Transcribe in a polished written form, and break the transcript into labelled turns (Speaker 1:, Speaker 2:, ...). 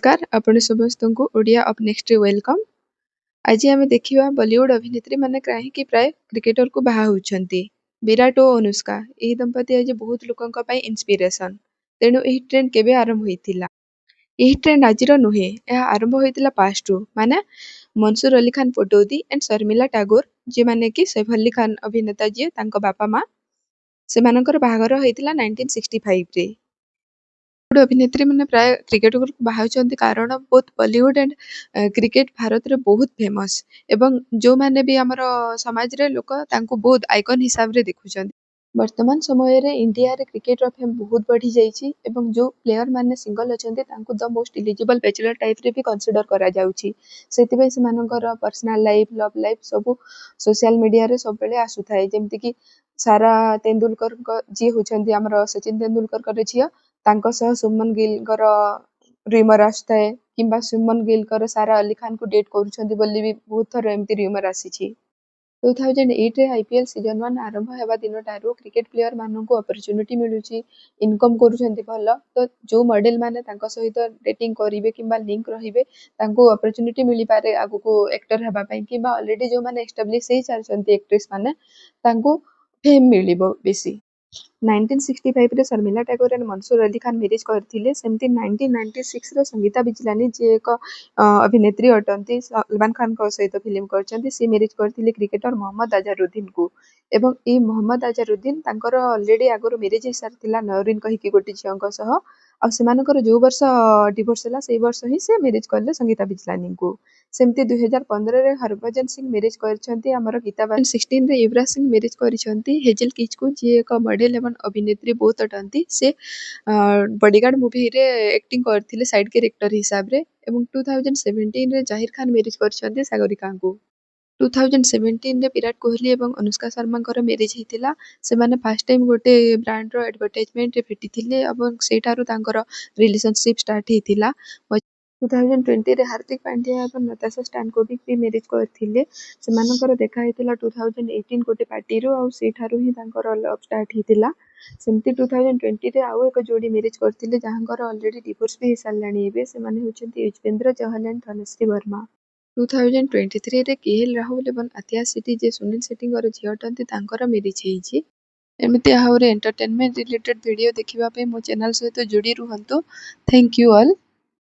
Speaker 1: नमस्कार आपण समस्त को ओडिया अप नेक्स्ट वेलकम। आज आम देखा बॉलीवुड अभिनेत्री माने कहीं प्राय क्रिकेटर को बाहा होती। विराट और अनुष्का यही दंपति आज बहुत लोकों इंस्पिरेशन। तेणु यही ट्रेंड केबे आरंभ होइतिला? यही ट्रेंड आज नुहे, यह आरंभ होइतिला पास्ट माने मंसूर अली खान पटौदी एंड शर्मिला टैगोर जे माने कि सैफ अली खान अभिनेता जी तांको बापा माँ से बाहागर होइतिला 1965 रे। बॉलीवुड अभिनेत्री मैंने प्राय क्रिकेट को बाहा कारण both Bollywood and cricket Bharat रे बहुत फेमस एवं जो माने भी हमर समाज रे लोक तांको बहुत आइकन हिसाब रे देखुछन। वर्तमान समय रे इंडिया रे क्रिकेट रो फेम बहुत बढ़ी जाइछि एवं जो प्लेयर माने सिंगल अछंती तांको the most eligible bachelor type रे भी कंसीडर करा जाउछि। सेति से मानकर पर्सनल लाइफ लव लाइफ सब सोशल मीडिया रे सब बेले आसु थाए जेमति कि सारा तेंदुलकर जी होछंती हमर सचिन तेंदुलकर कर झिया तांको सह सुमन गिल कर र्यूमर आसुए किंबा सुमन गिल कर सारा अली खान को डेट करूछंती बोली भी बहुत थर एमती र्यूमर आसीछि। 2008 रे आईपीएल सीजन 1 आरंभ हेबा दिनटारू क्रिकेट प्लेयर माननकु अपॉर्चुनिटी मिलुछि इनकम करूछंती भल तो जो मॉडल माने तांको सहित डेटिंग करिवे किंबा लिंक रहिबे तांको अपॉर्चुनिटी मिली पारे आगु को एक्टर हेबा पई किंबा ऑलरेडी जो माने एस्टैब्लिश हे चालछंती एक्ट्रेस माने तांको फेम मिलिबो बेसी। 1965 रे शर्मिला टैगोर एंड मंसूर अली खान मैरिज करथिले। सेमती 1996 रे संगीता बिजलानी जे एक अभिनेत्री अटंती सलमान खान को सहित फिल्म करछंती सी मैरिज करथिले क्रिकेटर मोहम्मद अजहरुद्दीन को एवं ए मोहम्मद अजहरुद्दीन तांकर ऑलरेडी आगरो मैरिज हिसार थिला नौरीन कहि कि गोटी झियंक सह आ सेमानकर जो वर्ष डिवोर्स होला सेई वर्ष ही से मैरिज करले संगीता बिजलानी को। सेमती 2015 रे हरभजन सिंह मैरिज करछंती हमर गीता 16 रे युवराज सिंह मैरिज करछंती हेजल कीच को जे एक मॉडल एवं अभिनेत्री बहुत अटंती से बॉडीगार्ड मूवी रे एक्टिंग करथिले साइड कैरेक्टर हिसाब रे एवं 2017 रे जाहिर खान मैरिज करछंती सागरिका को। 2017 रे विराट कोहली एवं अनुष्का शर्मा मैरिज हेतिला। सेमाने फर्स्ट टाइम गोटे ब्रांड रो एडवर्टाइजमेंट रे भेटिथिले एवं सेठारु तांकर रिलेशनशिप स्टार्ट हेतिला। 2020 रे हार्दिक पांड्या एवं नताशा स्टैनकोविक भी मैरिज करथिले। सेमानकर देखा हेतिला 2018 गोटे पार्टी रो आ सेठारु ही तांकर लव स्टार्ट हेतिला। सेमती 2020 रे आउ एक जोड़ी मैरिज करथिले जहांकर ऑलरेडी डिवोर्स भी हेसालानी एबे सेमाने होचंती युजवेंद्र चहल एंड धनश्री वर्मा। 2023 रे केएल राहुल एवं आतिया सेठी जे सुनील शेट्टींकर झियो अटंती तांकर मैरिज हेइछि। एमिति आहुरी एंटरटेनमेंट रिलेटेड वीडियो देखिबा पे मो चैनल सहित जोड़ी रुहंतु। Thank you all.